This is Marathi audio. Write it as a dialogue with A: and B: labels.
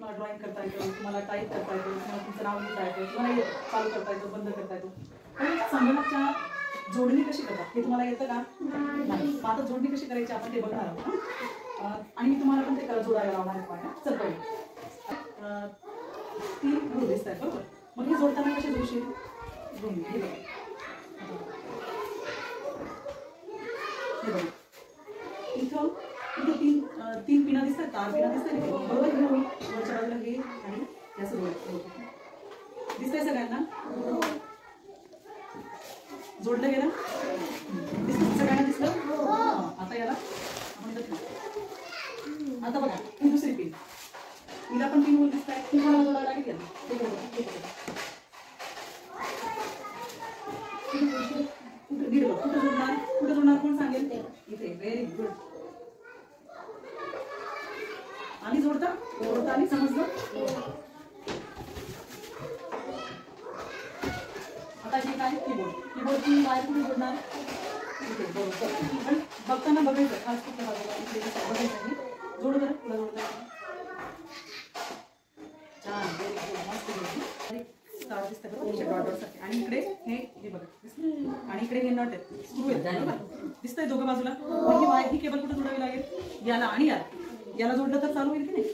A: तुम्हाला ड्रॉइंग करता येतं, तुम्हाला टाईप करता येतं, तुम्हाला तुमचं नाव लिहिता येतं, तुम्हाला चालू करता येतं, बंद करता येतो. पण संगणकच्या जोडणी कशी करतात हे तुम्हाला येतं का? नाही. आता जोडणी कशी करायची आपण ते बघणार आहोत. आणि मी तुम्हाला पण ते जोडायला लावणार आहे पाहिजे. चल पाहिजे 3 रूळ दिसत आहेत बरोबर. मग हे जोडताना कसे जोडशील? हे बघा इथं तीन पिना दिसतात, तार पिना दिसतात बरोबर. हे होईल वरच्या बाजूला हे आणि याचं दिसतंय सगळ्यांना? जोडलं गेलं? सगळ्यांना दिसलं? आता याला आता बघा ही दुसरी पिन, हिला पण 3 होल दिसत आहेत. तुम्हाला जोडायला लागेल कुठं जोडणार कोण सांगेल? इथे. Very good. आणि जोडता आणि समजलं? आता हे काय कीबोर्डची वायर कुठे जोडणार? इथे बरोबर. पण बघताना बघायचं खास कुठल्या बाजूला इकडे बघायचं. जोड बरं तुला जोडता छान. Very good. मस्त स्टार दिसतं बरं डॉट सारखे. आणि इकडे हे बघा आणि इकडे हे नट आहेत, स्क्रू आहेत बरोबर. दिसतंय दोघं बाजूला. ही केबल कुठे जोडावी लागेल? याला आणि याला जोडलं तर चालू होईल की नाही?